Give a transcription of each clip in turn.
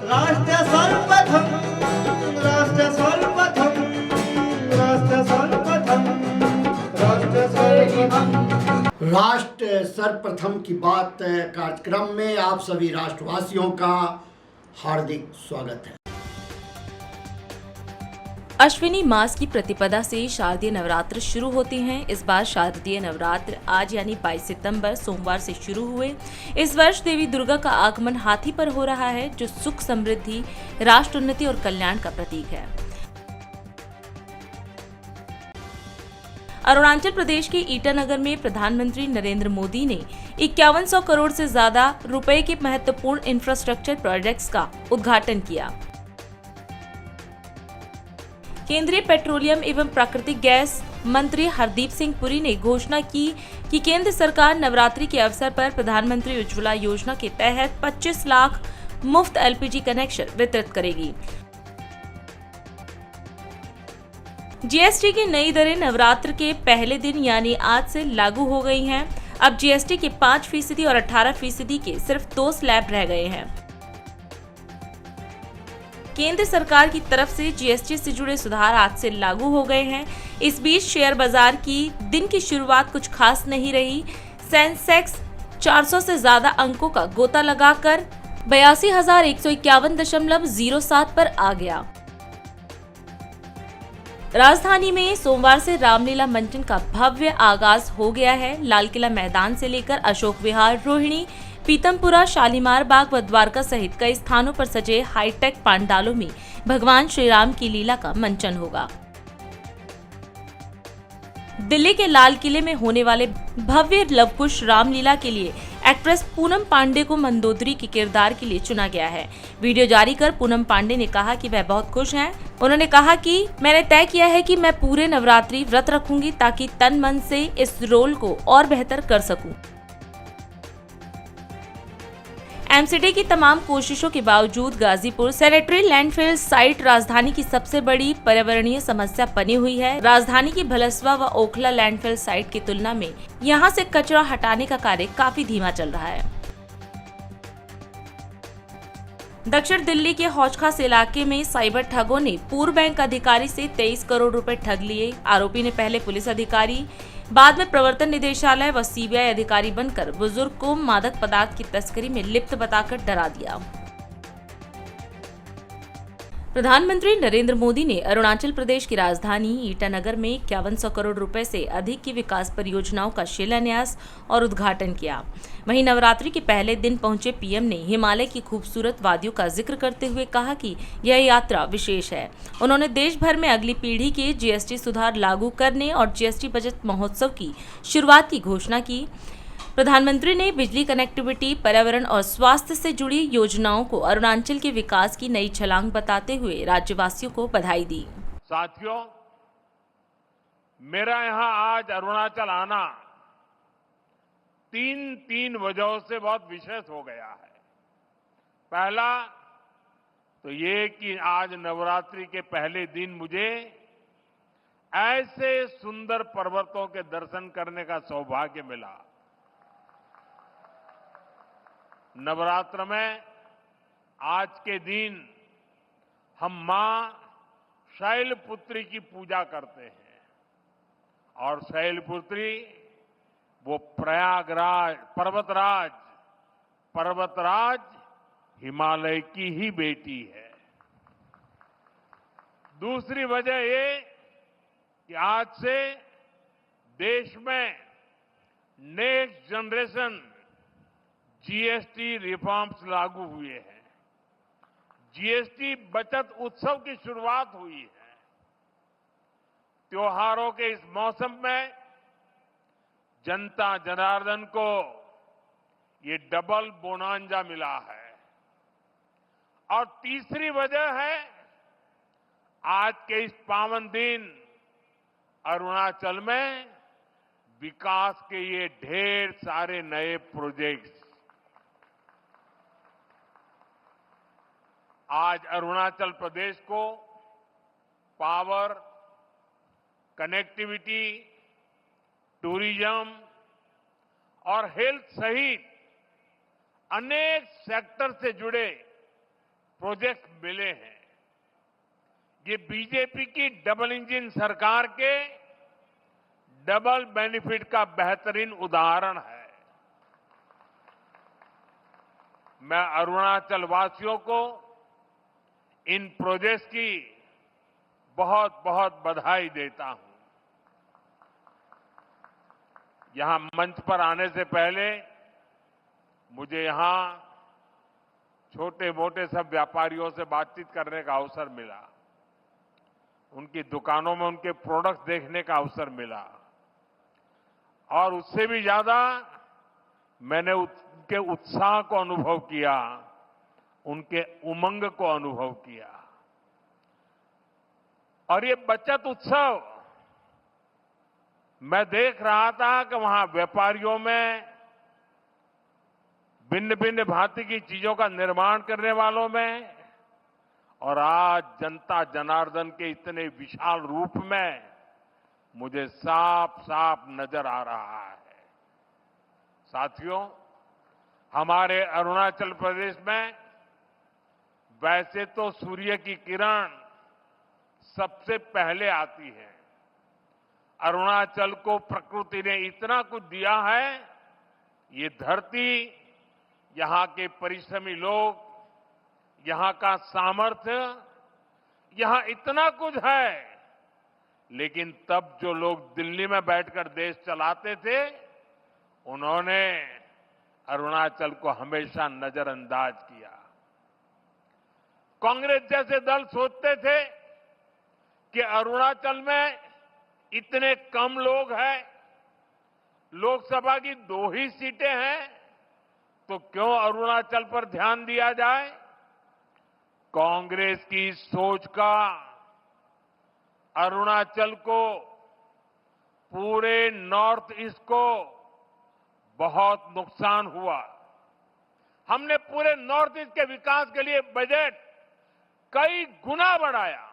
राष्ट्र सर्वप्रथम, राष्ट्र सर्वप्रथम, राष्ट्र सर्वप्रथम, राष्ट्र सर्वप्रथम। राष्ट्र सर्वप्रथम की बात कार्यक्रम में आप सभी राष्ट्रवासियों का हार्दिक स्वागत है। अश्विनी मास की प्रतिपदा से शारदीय नवरात्र शुरू होते हैं। इस बार शारदीय नवरात्र आज यानी 22 सितंबर सोमवार से शुरू हुए। इस वर्ष देवी दुर्गा का आगमन हाथी पर हो रहा है, जो सुख, समृद्धि, राष्ट्र उन्नति और कल्याण का प्रतीक है। अरुणाचल प्रदेश के ईटानगर में प्रधानमंत्री नरेंद्र मोदी ने 5100 करोड़ से ज्यादा रुपए के महत्वपूर्ण इंफ्रास्ट्रक्चर प्रोजेक्ट्स का उद्घाटन किया। केंद्रीय पेट्रोलियम एवं प्राकृतिक गैस मंत्री हरदीप सिंह पुरी ने घोषणा की कि केंद्र सरकार नवरात्रि के अवसर पर प्रधानमंत्री उज्ज्वला योजना के तहत 25 लाख मुफ्त एलपीजी कनेक्शन वितरित करेगी। जीएसटी की नई दरें नवरात्र के पहले दिन यानी आज से लागू हो गई हैं। अब जीएसटी के 5% और 18% के सिर्फ 2 स्लैब रह गए हैं। केंद्र सरकार की तरफ से जीएसटी से जुड़े सुधार आज से लागू हो गए हैं। इस बीच शेयर बाजार की दिन की शुरुआत कुछ खास नहीं रही। सेंसेक्स 400 से ज्यादा अंकों का गोता लगाकर 82,151.07 पर आ गया। राजधानी में सोमवार से रामलीला मंचन का भव्य आगाज हो गया है। लाल किला मैदान से लेकर अशोक विहार, रोहिणी, पीतमपुरा, शालीमार बाग व द्वारका सहित कई स्थानों पर सजे हाईटेक पंडालों में भगवान श्री राम की लीला का मंचन होगा। दिल्ली के लाल किले में होने वाले भव्य लवकुश रामलीला के लिए एक्ट्रेस पूनम पांडे को मंदोदरी के किरदार के लिए चुना गया है। वीडियो जारी कर पूनम पांडे ने कहा कि वह बहुत खुश हैं। उन्होंने कहा कि मैंने तय किया है कि मैं पूरे नवरात्रि व्रत रखूंगी ताकि तन मन से इस रोल को और बेहतर कर सकूं। एमसीडी की तमाम कोशिशों के बावजूद गाजीपुर सैनिटरी लैंडफिल साइट राजधानी की सबसे बड़ी पर्यावरणीय समस्या बनी हुई है। राजधानी की भलसवा व ओखला लैंडफिल साइट की तुलना में यहां से कचरा हटाने का कार्य काफी धीमा चल रहा है। दक्षिण दिल्ली के हौजखास इलाके में साइबर ठगों ने पूर्व बैंक अधिकारी से 23 करोड़ रुपए ठग लिए। आरोपी ने पहले पुलिस अधिकारी, बाद में प्रवर्तन निदेशालय व सीबीआई अधिकारी बनकर बुजुर्ग को मादक पदार्थ की तस्करी में लिप्त बताकर डरा दिया। प्रधानमंत्री नरेंद्र मोदी ने अरुणाचल प्रदेश की राजधानी ईटानगर में 5100 करोड़ रुपए से अधिक की विकास परियोजनाओं का शिलान्यास और उद्घाटन किया। वहीं नवरात्रि के पहले दिन पहुंचे पीएम ने हिमालय की खूबसूरत वादियों का जिक्र करते हुए कहा कि यह यात्रा विशेष है। उन्होंने देश भर में अगली पीढ़ी के जीएसटी सुधार लागू करने और जीएसटी बचत महोत्सव की शुरुआत की घोषणा की। प्रधानमंत्री ने बिजली, कनेक्टिविटी, पर्यावरण और स्वास्थ्य से जुड़ी योजनाओं को अरुणाचल के विकास की नई छलांग बताते हुए राज्यवासियों को बधाई दी। साथियों, मेरा यहां आज अरुणाचल आना तीन वजहों से बहुत विशेष हो गया है। पहला तो ये कि आज नवरात्रि के पहले दिन मुझे ऐसे सुंदर पर्वतों के दर्शन करने का सौभाग्य मिला। नवरात्र में आज के दिन हम मां शैलपुत्री की पूजा करते हैं और शैलपुत्री वो प्रयागराज पर्वतराज हिमालय की ही बेटी है। दूसरी वजह ये कि आज से देश में नेक्स्ट जनरेशन जीएसटी रिफॉर्म्स लागू हुए हैं। जीएसटी बचत उत्सव की शुरुआत हुई है। त्योहारों के इस मौसम में जनता जनार्दन को ये डबल बोनांजा मिला है। और तीसरी वजह है आज के इस पावन दिन अरुणाचल में विकास के ये ढेर सारे नए प्रोजेक्ट्स। आज अरुणाचल प्रदेश को पावर, कनेक्टिविटी, टूरिज्म और हेल्थ सहित अनेक सेक्टर से जुड़े प्रोजेक्ट मिले हैं, ये बीजेपी की डबल इंजन सरकार के डबल बेनिफिट का बेहतरीन उदाहरण है। मैं अरुणाचल वासियों को इन प्रोजेक्ट्स की बहुत बहुत बधाई देता हूं। यहां मंच पर आने से पहले मुझे यहां छोटे मोटे सब व्यापारियों से बातचीत करने का अवसर मिला, उनकी दुकानों में उनके प्रोडक्ट्स देखने का अवसर मिला, और उससे भी ज्यादा मैंने उनके उत्साह को अनुभव किया, उनके उमंग को अनुभव किया। और ये बचत उत्सव मैं देख रहा था कि वहां व्यापारियों में, भिन्न भिन्न भांति की चीजों का निर्माण करने वालों में, और आज जनता जनार्दन के इतने विशाल रूप में मुझे साफ साफ नजर आ रहा है। साथियों, हमारे अरुणाचल प्रदेश में वैसे तो सूर्य की किरण सबसे पहले आती है। अरुणाचल को प्रकृति ने इतना कुछ दिया है, ये धरती, यहां के परिश्रमी लोग, यहां का सामर्थ्य, यहां इतना कुछ है। लेकिन तब जो लोग दिल्ली में बैठकर देश चलाते थे, उन्होंने अरुणाचल को हमेशा नजरअंदाज किया। कांग्रेस जैसे दल सोचते थे कि अरुणाचल में इतने कम लोग हैं, लोकसभा की 2 ही सीटें हैं, तो क्यों अरुणाचल पर ध्यान दिया जाए। कांग्रेस की सोच का अरुणाचल को, पूरे नॉर्थ ईस्ट को बहुत नुकसान हुआ। हमने पूरे नॉर्थ ईस्ट के विकास के लिए बजट कई गुना बढ़ाया।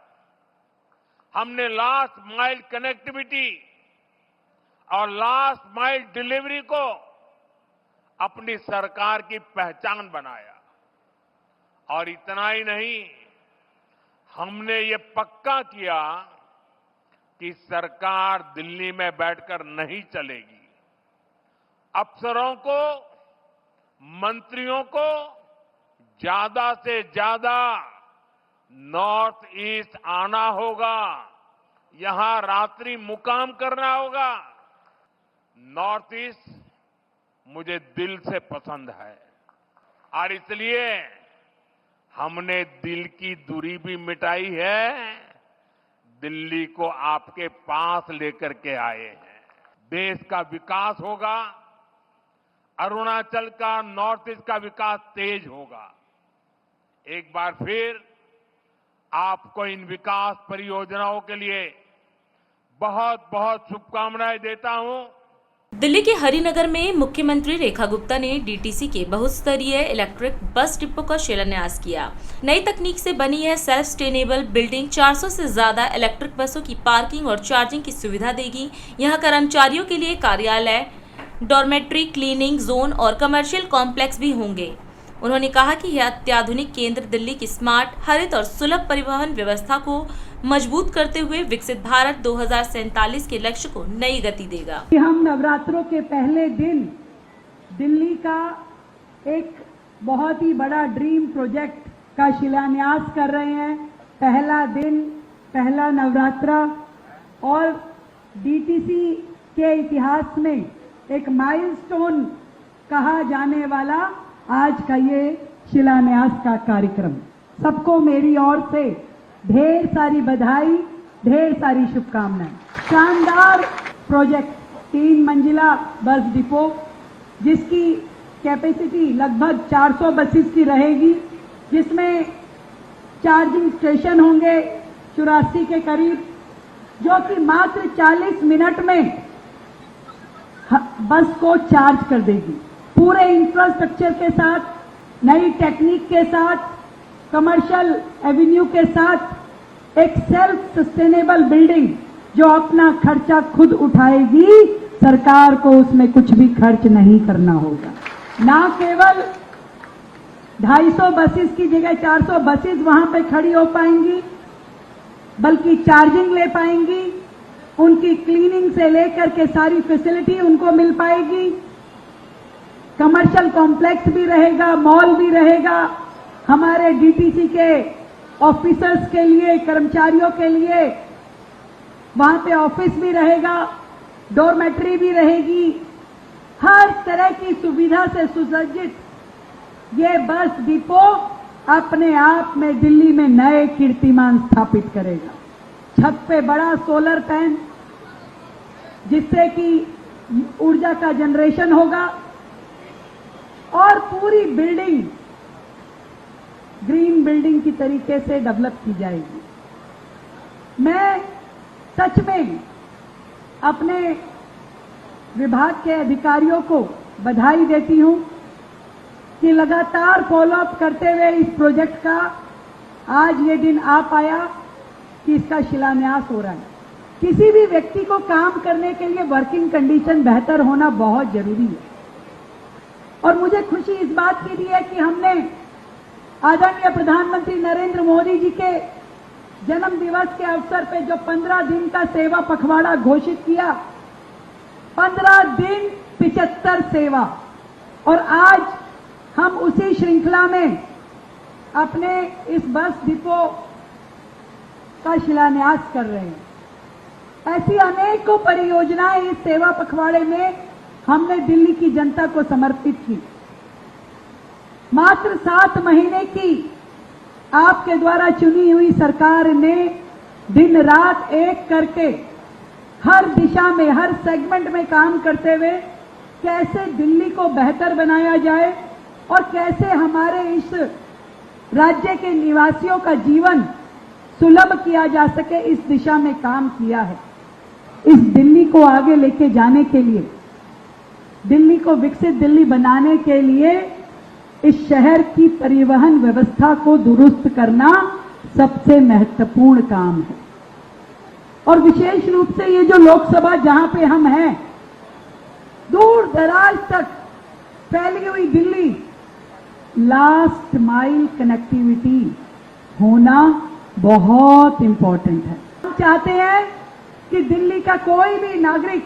हमने लास्ट माइल कनेक्टिविटी और लास्ट माइल डिलीवरी को अपनी सरकार की पहचान बनाया। और इतना ही नहीं, हमने ये पक्का किया कि सरकार दिल्ली में बैठकर नहीं चलेगी। अफसरों को, मंत्रियों को ज्यादा से ज्यादा नॉर्थ ईस्ट आना होगा, यहां रात्रि मुकाम करना होगा। नॉर्थ ईस्ट मुझे दिल से पसंद है, और इसलिए हमने दिल की दूरी भी मिटाई है, दिल्ली को आपके पास लेकर के आए हैं। देश का विकास होगा, अरुणाचल का, नॉर्थ ईस्ट का विकास तेज होगा। एक बार फिर आपको इन विकास परियोजनाओं के लिए बहुत बहुत शुभकामनाएं देता हूं। दिल्ली के हरिनगर में मुख्यमंत्री रेखा गुप्ता ने डीटीसी के बहुस्तरीय इलेक्ट्रिक बस डिपो का शिलान्यास किया। नई तकनीक से बनी यह सेल्फ सस्टेनेबल बिल्डिंग 400 से ज्यादा इलेक्ट्रिक बसों की पार्किंग और चार्जिंग की सुविधा देगी। यहां कर्मचारियों के लिए कार्यालय, डॉर्मेट्री, क्लीनिंग जोन और कमर्शियल कॉम्प्लेक्स भी होंगे। उन्होंने कहा कि यह अत्याधुनिक केंद्र दिल्ली की स्मार्ट, हरित और सुलभ परिवहन व्यवस्था को मजबूत करते हुए विकसित भारत 2047 के लक्ष्य को नई गति देगा। हम नवरात्रों के पहले दिन दिल्ली का एक बहुत ही बड़ा ड्रीम प्रोजेक्ट का शिलान्यास कर रहे हैं। पहला दिन, पहला नवरात्रा, और डीटीसी के इतिहास में एक माइलस्टोन कहा जाने वाला आज का ये शिलान्यास का कार्यक्रम। सबको मेरी ओर से ढेर सारी बधाई, ढेर सारी शुभकामनाएं। शानदार प्रोजेक्ट, 3 मंजिला बस डिपो, जिसकी कैपेसिटी लगभग 400 बसेस की रहेगी, जिसमें चार्जिंग स्टेशन होंगे 84 के करीब, जो कि मात्र 40 मिनट में बस को चार्ज कर देगी। पूरे इंफ्रास्ट्रक्चर के साथ, नई टेक्निक के साथ, कमर्शियल एवेन्यू के साथ एक सेल्फ सस्टेनेबल बिल्डिंग जो अपना खर्चा खुद उठाएगी, सरकार को उसमें कुछ भी खर्च नहीं करना होगा। ना केवल 250 बसेस की जगह 400 बसेस वहां पे खड़ी हो पाएंगी, बल्कि चार्जिंग ले पाएंगी, उनकी क्लीनिंग से लेकर के सारी फैसिलिटी उनको मिल पाएगी। कमर्शियल कॉम्प्लेक्स भी रहेगा, मॉल भी रहेगा, हमारे डीटीसी के ऑफिसर्स के लिए, कर्मचारियों के लिए वहां पे ऑफिस भी रहेगा, डॉर्मेट्री भी रहेगी। हर तरह की सुविधा से सुसज्जित ये बस डिपो अपने आप में दिल्ली में नए कीर्तिमान स्थापित करेगा। छत पे बड़ा सोलर पैन जिससे कि ऊर्जा का जनरेशन होगा और पूरी बिल्डिंग ग्रीन बिल्डिंग की तरीके से डेवलप की जाएगी। मैं सच में अपने विभाग के अधिकारियों को बधाई देती हूं कि लगातार फॉलोअप करते हुए इस प्रोजेक्ट का आज ये दिन आ पाया कि इसका शिलान्यास हो रहा है। किसी भी व्यक्ति को काम करने के लिए वर्किंग कंडीशन बेहतर होना बहुत जरूरी है और मुझे खुशी इस बात की भी है कि हमने आदरणीय प्रधानमंत्री नरेंद्र मोदी जी के जन्म दिवस के अवसर पे जो 15 दिन का सेवा पखवाड़ा घोषित किया, 15 दिन 75 सेवा, और आज हम उसी श्रृंखला में अपने इस बस डिपो का शिलान्यास कर रहे हैं। ऐसी अनेकों परियोजनाएं इस सेवा पखवाड़े में हमने दिल्ली की जनता को समर्पित की। मात्र 7 महीने की आपके द्वारा चुनी हुई सरकार ने दिन रात एक करके हर दिशा में, हर सेगमेंट में काम करते हुए कैसे दिल्ली को बेहतर बनाया जाए और कैसे हमारे इस राज्य के निवासियों का जीवन सुलभ किया जा सके, इस दिशा में काम किया है। इस दिल्ली को आगे लेके जाने के लिए, दिल्ली को विकसित दिल्ली बनाने के लिए इस शहर की परिवहन व्यवस्था को दुरुस्त करना सबसे महत्वपूर्ण काम है। और विशेष रूप से ये जो लोकसभा जहां पे हम हैं, दूर दराज तक फैली हुई दिल्ली, लास्ट माइल कनेक्टिविटी होना बहुत इंपॉर्टेंट है। हम चाहते हैं कि दिल्ली का कोई भी नागरिक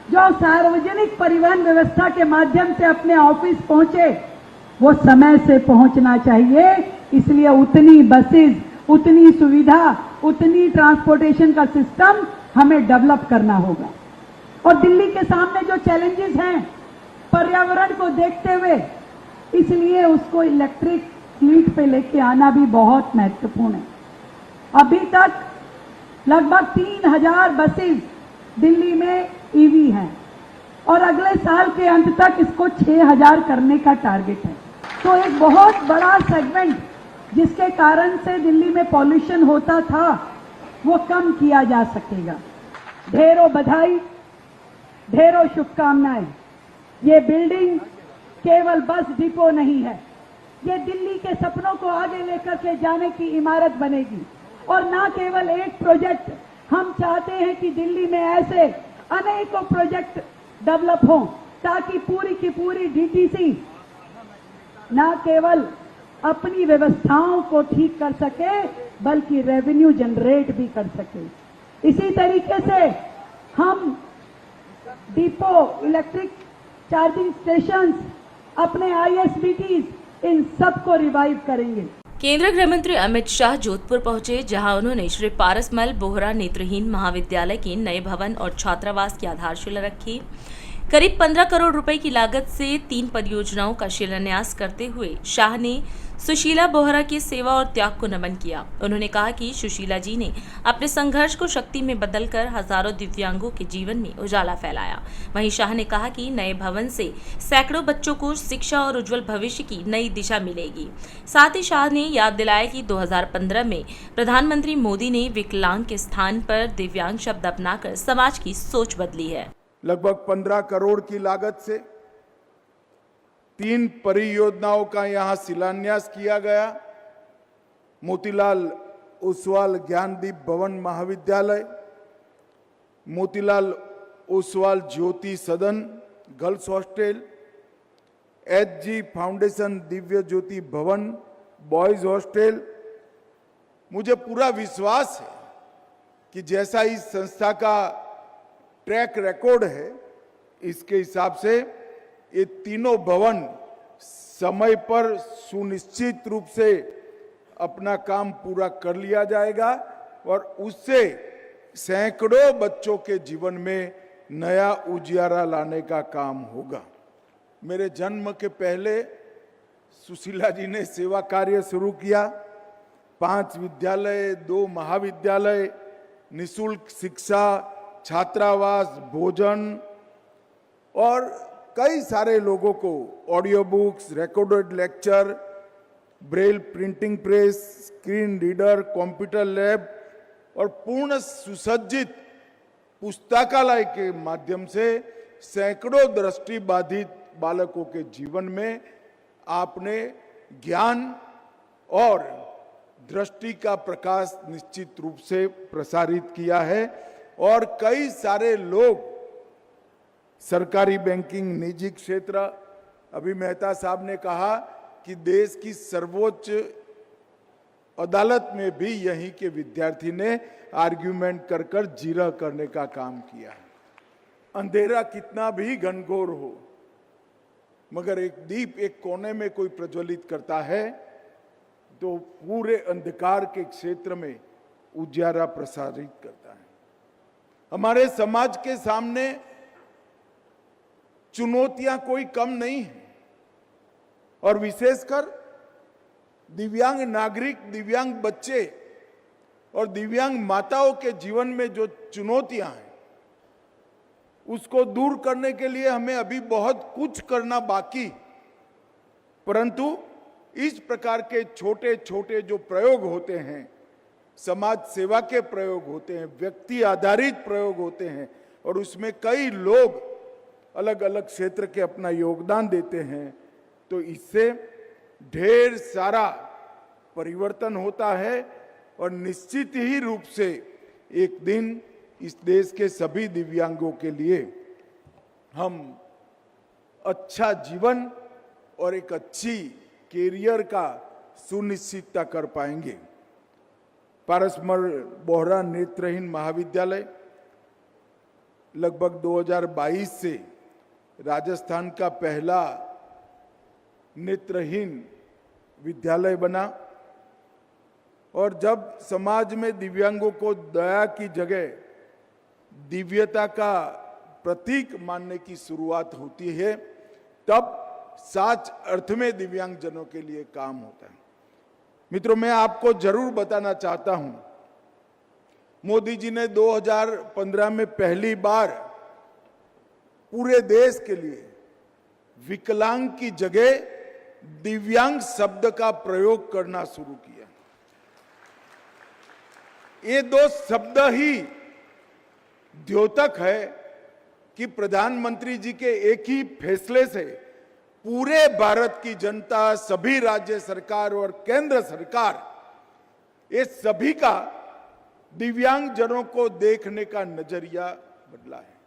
जो सार्वजनिक परिवहन व्यवस्था के माध्यम से अपने ऑफिस पहुंचे, वो समय से पहुंचना चाहिए। इसलिए उतनी बसेस, उतनी सुविधा, उतनी ट्रांसपोर्टेशन का सिस्टम हमें डेवलप करना होगा। और दिल्ली के सामने जो चैलेंजेस हैं पर्यावरण को देखते हुए, इसलिए उसको इलेक्ट्रिक फ्लीट पे लेके आना भी बहुत महत्वपूर्ण है। अभी तक लगभग 3000 बसेस दिल्ली में ईवी हैं और अगले साल के अंत तक इसको 6000 करने का टारगेट है। तो एक बहुत बड़ा सेगमेंट जिसके कारण से दिल्ली में पॉल्यूशन होता था, वो कम किया जा सकेगा। ढेरों बधाई, ढेरों शुभकामनाएं। ये बिल्डिंग केवल बस डिपो नहीं है, ये दिल्ली के सपनों को आगे लेकर के जाने की इमारत बनेगी। और ना केवल एक प्रोजेक्ट, हम चाहते हैं कि दिल्ली में ऐसे अनेकों प्रोजेक्ट डेवलप हों ताकि पूरी की पूरी डीटीसी ना केवल अपनी व्यवस्थाओं को ठीक कर सके, बल्कि रेवेन्यू जनरेट भी कर सके। इसी तरीके से हम डिपो, इलेक्ट्रिक चार्जिंग स्टेशंस, अपने ISBTs, इन सब को रिवाइव करेंगे। केंद्रीय गृह मंत्री अमित शाह जोधपुर पहुंचे, जहां उन्होंने श्री पारसमल बोहरा नेत्रहीन महाविद्यालय के नए भवन और छात्रावास की आधारशिला रखी। करीब 15 करोड़ रुपए की लागत से 3 परियोजनाओं का शिलान्यास करते हुए शाह ने सुशीला बोहरा की सेवा और त्याग को नमन किया। उन्होंने कहा कि सुशीला जी ने अपने संघर्ष को शक्ति में बदलकर हजारों दिव्यांगों के जीवन में उजाला फैलाया। वहीं शाह ने कहा कि नए भवन से सैकड़ों बच्चों को शिक्षा और उज्जवल भविष्य की नई दिशा मिलेगी। साथ ही शाह ने याद दिलाया कि 2015 में प्रधानमंत्री मोदी ने विकलांग के स्थान पर दिव्यांग शब्द अपनाकर समाज की सोच बदली है। लगभग 15 करोड़ की लागत से 3 परियोजनाओं का यहां शिलान्यास किया गया। मोतीलाल ओसवाल ज्ञानदीप भवन महाविद्यालय, मोतीलाल ओसवाल ज्योति सदन girls hostel, HG foundation Divya ज्योति भवन बॉयज हॉस्टल, मुझे पूरा विश्वास है कि जैसा इस संस्था का ट्रैक रिकॉर्ड है, इसके हिसाब से ये तीनों भवन समय पर सुनिश्चित रूप से अपना काम पूरा कर लिया जाएगा और उससे सैकड़ों बच्चों के जीवन में नया उजियारा लाने का काम होगा। मेरे जन्म के पहले सुशीला जी ने सेवा कार्य शुरू किया। 5 विद्यालय, 2 महाविद्यालय, निःशुल्क शिक्षा, छात्रावास, भोजन और कई सारे लोगों को audio books, recorded lecture, Braille printing press, screen reader, computer lab और पूर्ण सुसज्जित पुस्तकालय के माध्यम से सैकड़ों दृष्टि बाधित बालकों के जीवन में आपने ज्ञान और दृष्टि का प्रकाश निश्चित रूप से प्रसारित किया है। और कई सारे लोग सरकारी बैंकिंग, निजी क्षेत्र, अभी मेहता साहब ने कहा कि देश की सर्वोच्च अदालत में भी यहीं के विद्यार्थी ने आर्ग्यूमेंट कर कर जिरह करने का काम किया है। अंधेरा कितना भी घनघोर हो, मगर एक दीप एक कोने में कोई प्रज्वलित करता है तो पूरे अंधकार के क्षेत्र में उजियारा प्रसारित करता है। हमारे समाज के सामने चुनौतियां कोई कम नहीं है और विशेषकर दिव्यांग नागरिक, दिव्यांग बच्चे और दिव्यांग माताओं के जीवन में जो चुनौतियां हैं उसको दूर करने के लिए हमें अभी बहुत कुछ करना बाकी, परंतु इस प्रकार के छोटे छोटे जो प्रयोग होते हैं, समाज सेवा के प्रयोग होते हैं, व्यक्ति आधारित प्रयोग होते हैं और उसमें कई लोग अलग अलग क्षेत्र के अपना योगदान देते हैं, तो इससे ढेर सारा परिवर्तन होता है और निश्चित ही रूप से एक दिन इस देश के सभी दिव्यांगों के लिए हम अच्छा जीवन और एक अच्छी कैरियर का सुनिश्चितता कर पाएंगे। पारसमल बोहरा नेत्रहीन महाविद्यालय लगभग 2022 से राजस्थान का पहला नेत्रहीन विद्यालय बना और जब समाज में दिव्यांगों को दया की जगह दिव्यता का प्रतीक मानने की शुरुआत होती है, तब सच अर्थ में दिव्यांगजनों के लिए काम होता है। मित्रों, मैं आपको जरूर बताना चाहता हूं, मोदी जी ने 2015 में पहली बार पूरे देश के लिए विकलांग की जगह दिव्यांग शब्द का प्रयोग करना शुरू किया। ये 2 शब्द ही द्योतक है कि प्रधानमंत्री जी के एक ही फैसले से पूरे भारत की जनता, सभी राज्य सरकार और केंद्र सरकार, ये सभी का दिव्यांगजनों को देखने का नजरिया बदला है।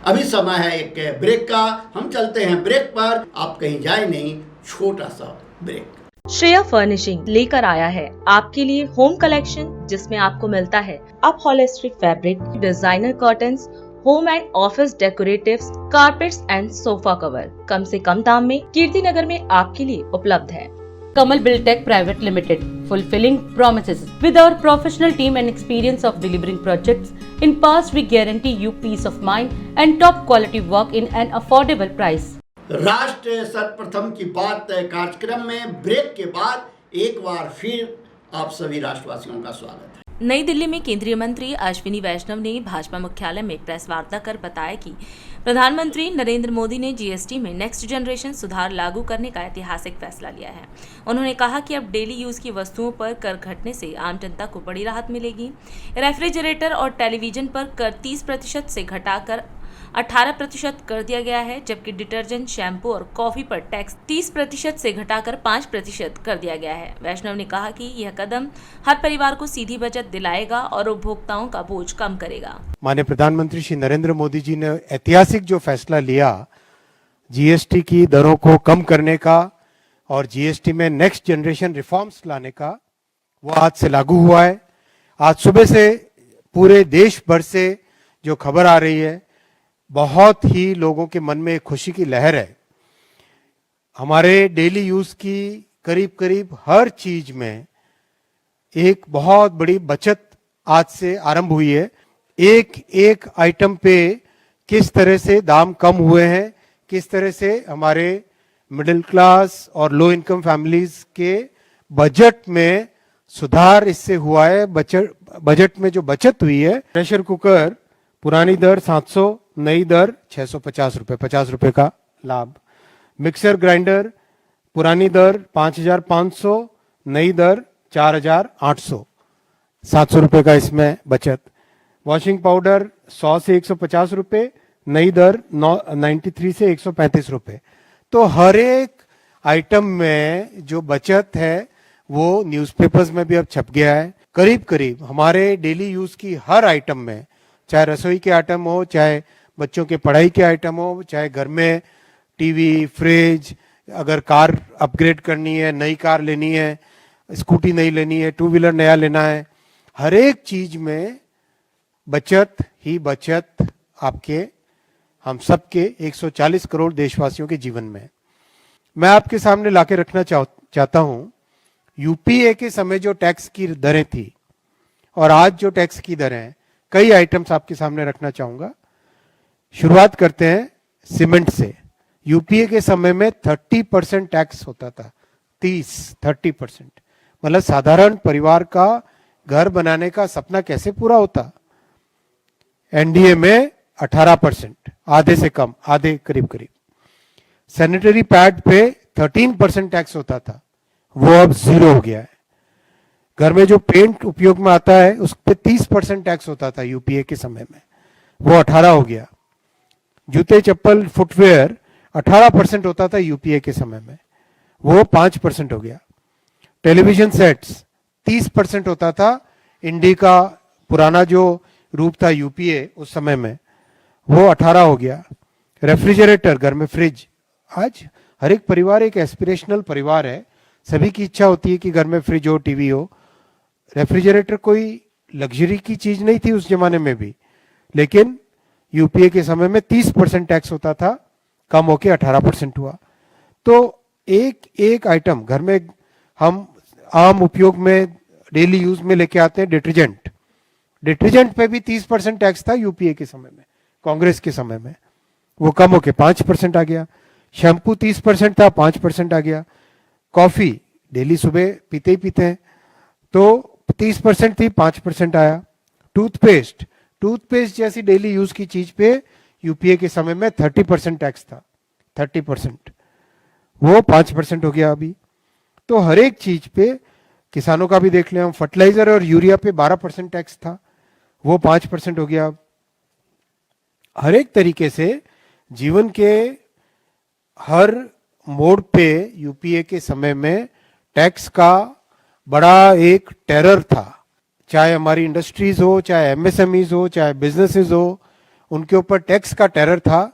अभी समय है एक ब्रेक का, हम चलते हैं ब्रेक पर, आप कहीं जाए नहीं, छोटा सा ब्रेक। श्रेया फर्निशिंग लेकर आया है आपके लिए होम कलेक्शन, जिसमें आपको मिलता है upholstery fabric, designer curtains, home and office decoratives, carpets and sofa cover कम से कम दाम में कीर्ति नगर में आपके लिए उपलब्ध है। Kamal Buildtech Private Limited, fulfilling promises. With our professional team and experience of delivering projects, in past we guarantee you peace of mind and top quality work in an affordable price. राष्ट्र सर्वप्रथम की बात कार्यक्रम में break के बाद एक बार फिर आप सभी राष्ट्रवासियों का स्वागत है। नई दिल्ली में केंद्रीय मंत्री अश्विनी वैष्णव ने भाजपा मुख्यालय में प्रेस वार्ता कर बताया कि प्रधानमंत्री नरेंद्र मोदी ने जीएसटी में नेक्स्ट जनरेशन सुधार लागू करने का ऐतिहासिक फैसला लिया है। उन्होंने कहा कि अब डेली यूज की वस्तुओं पर कर घटने से आम जनता को बड़ी राहत मिलेगी। रेफ्रिजरेटर और टेलीविजन पर कर 30% से घटाकर 18% कर दिया गया है, जबकि डिटर्जेंट, शैम्पू और कॉफी पर टैक्स 30% से घटाकर 5% कर दिया गया है। वैष्णव ने कहा कि यह कदम हर परिवार को सीधी बचत दिलाएगा और उपभोक्ताओं का बोझ कम करेगा। माननीय प्रधानमंत्री श्री नरेंद्र मोदी जी ने ऐतिहासिक जो फैसला लिया जीएसटी की दरों को कम करने का और जीएसटी में नेक्स्ट जनरेशन रिफॉर्म्स लाने का, वो आज से लागू हुआ है। आज सुबह से पूरे देश भर से जो खबर आ रही है, बहुत ही लोगों के मन में खुशी की लहर है। हमारे डेली यूज की करीब करीब हर चीज में एक बहुत बड़ी बचत आज से आरंभ हुई है। एक एक आइटम पे किस तरह से दाम कम हुए हैं, किस तरह से हमारे मिडिल क्लास और लो इनकम फैमिलीज के बजट में सुधार इससे हुआ है। बजट में जो बचत हुई है, प्रेशर कुकर पुरानी दर 700, नई दर 650 रुपए, 50 रुपए का लाभ। मिक्सर ग्राइंडर पुरानी दर 5500, नई दर 4800, 700 रुपए का इसमें बचत। वॉशिंग पाउडर 100 से 150 रुपए, नई दर 93 से 135 रुपए। तो हर एक आइटम में जो बचत है वो न्यूज़पेपर्स में भी अब छप गया है। करीब करीब हमारे डेली यूज की हर आइटम में, चाहे रसोई के आइटम हो, चाहे बच्चों के पढ़ाई के आइटम हो, चाहे घर में टीवी, फ्रिज, अगर कार अपग्रेड करनी है, नई कार लेनी है, स्कूटी नई लेनी है, टू व्हीलर नया लेना है, हर एक चीज में बचत ही बचत आपके, हम सबके 140 करोड़ देशवासियों के जीवन में। मैं आपके सामने लाके रखना चाहता हूं यूपीए के समय जो टैक्स की दरें थी और आज जो टैक्स की दरें हैं, कई आइटम्स आपके सामने रखना चाहूंगा। शुरुआत करते हैं सीमेंट से। यूपीए के समय में 30% टैक्स होता था, 30% मतलब साधारण परिवार का घर बनाने का सपना कैसे पूरा होता। एनडीए में 18%, आधे से कम, आधे करीब करीब। सैनिटरी पैड पे 13% टैक्स होता था, वो अब 0 हो गया है। घर में जो पेंट उपयोग में आता है उस पे 30% टैक्स होता था यूपीए के समय में, वो 18 हो गया। जूते चप्पल फुटवेयर 18% होता था यूपीए के समय में, वो 5% हो गया। टेलीविजन सेट्स 30% होता था, इंडी का पुराना जो रूप था यूपीए उस समय में, वो 18 हो गया। रेफ्रिजरेटर, घर में फ्रिज, आज हर एक परिवार एक एस्पिरेशनल परिवार है, सभी की इच्छा होती है कि घर में फ्रिज हो, टीवी हो। रेफ्रिजरेटर कोई लग्जरी की चीज नहीं थी उस जमाने में भी, लेकिन यूपीए के समय में 30% टैक्स होता था, कम होके 18% हुआ। तो एक एक आइटम घर में हम आम उपयोग में डेली यूज में लेके आते हैं, डिटर्जेंट पे भी 30% टैक्स था यूपीए के समय में, कांग्रेस के समय में, वो कम होके 5% आ गया। शैम्पू 30% था, 5% आ गया। कॉफी डेली सुबह पीते ही पीते हैं, तो 30% थी, 5% आया। टूथपेस्ट जैसी डेली यूज की चीज पे यूपीए के समय में 30% टैक्स था, 30%, वो 5% हो गया अभी। तो हर एक चीज पे, किसानों का भी देख लें हम, फर्टिलाइजर और यूरिया पे 12% टैक्स था, वो 5% हो गया। हर एक तरीके से जीवन के हर मोड़ पे यूपीए के समय में टैक्स का बड़ा एक टेरर था। चाहे हमारी इंडस्ट्रीज हो, चाहे एमएसएमईज हो, चाहे बिजनेसेस हो, उनके ऊपर टैक्स का टेरर था।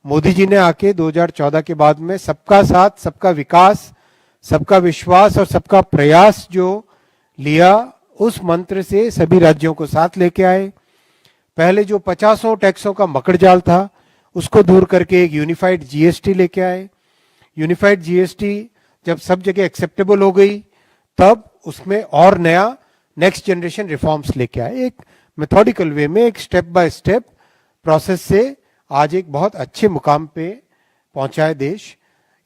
मोदी जी ने आके 2014 के बाद में सबका साथ, सबका विकास, सबका विश्वास और सबका प्रयास जो लिया, उस मंत्र से सभी राज्यों को साथ लेके आए। पहले जो 50 टैक्सों का मकड़जाल था उसको दूर करके एक यूनिफाइड जीएसटी लेके आए। यूनिफाइड जीएसटी जब सब जगह एक्सेप्टेबल हो गई, तब उसमें और नया नेक्स्ट जनरेशन रिफॉर्म्स लेके आए। एक मेथोडिकल वे में, एक स्टेप बाय स्टेप प्रोसेस से आज एक बहुत अच्छे मुकाम पे पहुंचा है देश।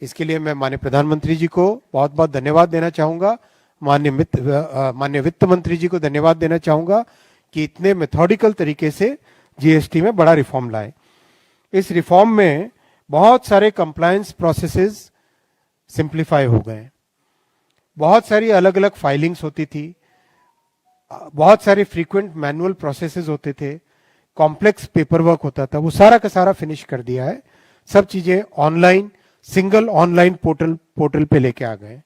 इसके लिए मैं माननीय प्रधानमंत्री जी को बहुत बहुत धन्यवाद देना चाहूंगा, माननीय वित्त मंत्री जी को धन्यवाद देना चाहूंगा कि इतने मेथोडिकल तरीके से जीएसटी में बड़ा रिफॉर्म लाए। इस रिफॉर्म में बहुत सारे कंप्लायंस प्रोसेसेस सिंप्लीफाई हो गए, बहुत सारी अलग अलग फाइलिंग्स होती थी, बहुत सारे फ्रीक्वेंट मैनुअल प्रोसेसेस होते थे, कॉम्प्लेक्स पेपर वर्क होता था, वो सारा का सारा फिनिश कर दिया है। सब चीजें ऑनलाइन, सिंगल ऑनलाइन पोर्टल पे लेके आ गए।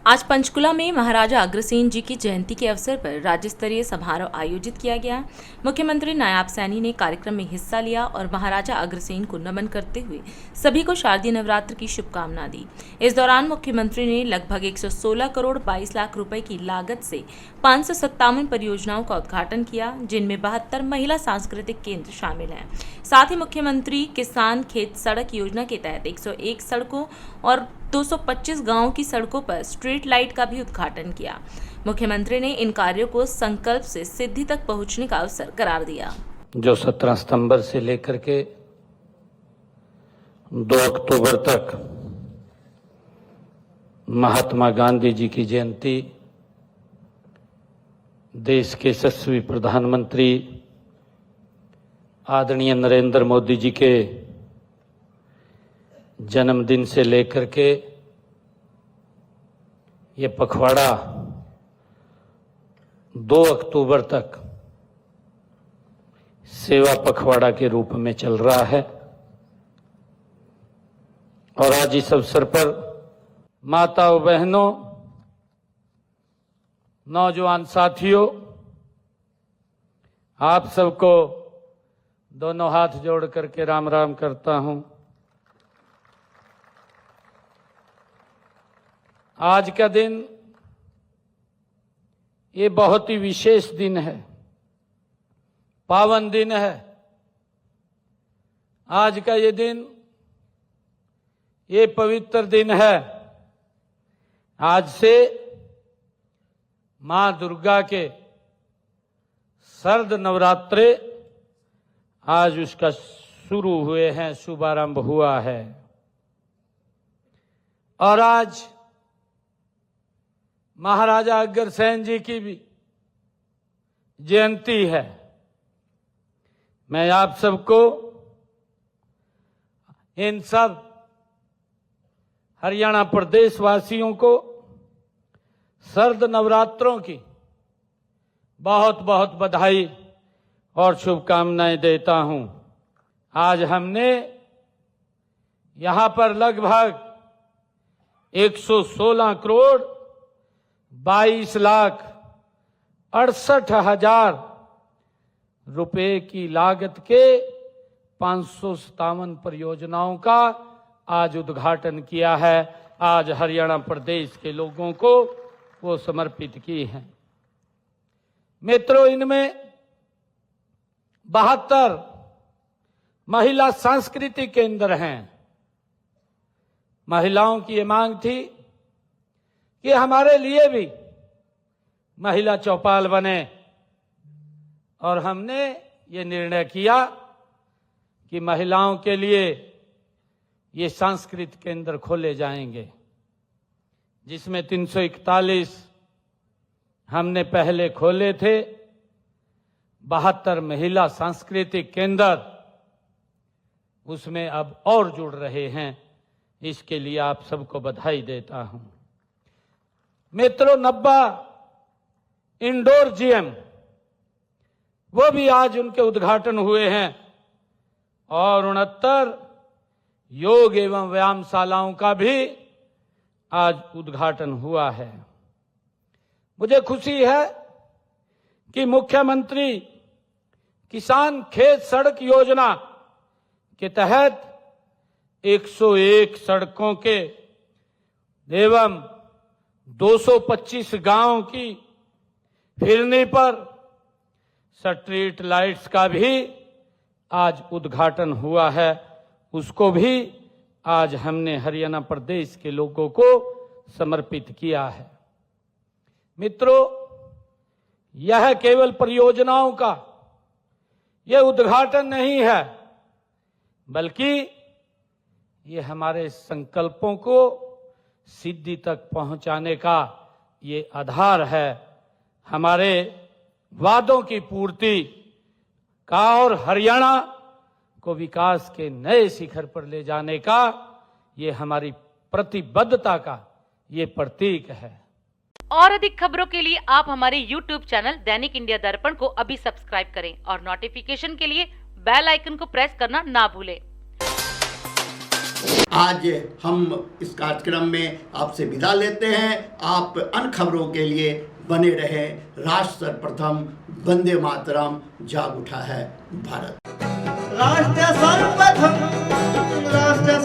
आज पंचकुला में महाराजा अग्रसेन जी की जयंती के अवसर पर राज्य स्तरीय समारोह आयोजित किया गया। मुख्यमंत्री नायब सैनी ने कार्यक्रम में हिस्सा लिया और महाराजा अग्रसेन को नमन करते हुए सभी को शारदीय नवरात्र की शुभकामना दी। इस दौरान मुख्यमंत्री ने लगभग 116 करोड़ 22 लाख रुपए की लागत से 557 परियोजनाओं का उद्घाटन किया, जिनमें 72 महिला सांस्कृतिक केंद्र शामिल हैं। साथ ही मुख्यमंत्री किसान खेत सड़क योजना के तहत 101 सड़कों और 225 गांवों की सड़कों पर स्ट्रीट लाइट का भी उद्घाटन किया। मुख्यमंत्री ने इन कार्यों को संकल्प से सिद्धि तक पहुंचने का अवसर करार दिया। जो 17 सितंबर से लेकर के 2 अक्टूबर तक महात्मा गांधी जी की जयंती, देश के यशस्वी प्रधानमंत्री आदरणीय नरेंद्र मोदी जी के जन्मदिन से लेकर के ये पखवाड़ा 2 अक्टूबर तक सेवा पखवाड़ा के रूप में चल रहा है। और आज इस अवसर पर माताओं, बहनों, नौजवान साथियों, आप सबको दोनों हाथ जोड़ करके राम राम करता हूं। आज का दिन ये बहुत ही विशेष दिन है, पावन दिन है। आज का ये दिन, ये पवित्र दिन है। आज से मां दुर्गा के शरद नवरात्रे आज उसका शुरू हुए हैं, शुभारंभ हुआ है। और आज महाराजा अग्रसेन जी की भी जयंती है। मैं आप सबको, इन सब हरियाणा प्रदेश वासियों को शरद नवरात्रों की बहुत बहुत बधाई और शुभकामनाएं देता हूं। आज हमने यहां पर लगभग 116 करोड़ 22 लाख 68 हजार रुपए की लागत के 557 परियोजनाओं का आज उद्घाटन किया है। आज हरियाणा प्रदेश के लोगों को वो समर्पित की हैं। मित्रों, इनमें 72 महिला सांस्कृतिक केंद्र हैं। महिलाओं की ये मांग थी कि हमारे लिए भी महिला चौपाल बने, और हमने ये निर्णय किया कि महिलाओं के लिए ये सांस्कृतिक केंद्र खोले जाएंगे, जिसमें 341 हमने पहले खोले थे। 72 महिला सांस्कृतिक केंद्र उसमें अब और जुड़ रहे हैं। इसके लिए आप सबको बधाई देता हूं। मित्रों, 90 इंडोर जिम, वो भी आज उनके उद्घाटन हुए हैं। और 69 योग एवं व्यायामशालाओं का भी आज उद्घाटन हुआ है। मुझे खुशी है कि मुख्यमंत्री किसान खेत सड़क योजना के तहत 101 सड़कों के एवं 225 गांव की फिरनी पर स्ट्रीट लाइट्स का भी आज उद्घाटन हुआ है। उसको भी आज हमने हरियाणा प्रदेश के लोगों को समर्पित किया है। मित्रों, यह केवल परियोजनाओं का यह उद्घाटन नहीं है, बल्कि ये हमारे संकल्पों को सिद्धि तक पहुंचाने का ये आधार है। हमारे वादों की पूर्ति का और हरियाणा को विकास के नए शिखर पर ले जाने का ये हमारी प्रतिबद्धता का ये प्रतीक है। और अधिक खबरों के लिए आप हमारे YouTube चैनल दैनिक इंडिया दर्पण को अभी सब्सक्राइब करें और नोटिफिकेशन के लिए बेल आइकन को प्रेस करना ना भूलें। आज हम इस कार्यक्रम में आपसे विदा लेते हैं। आप अन्य खबरों के लिए बने रहें। राष्ट्र सर्वप्रथम, वंदे मातरम, जाग उठा है भारत। राष्ट्र सर्वप्रथम, राष्ट्र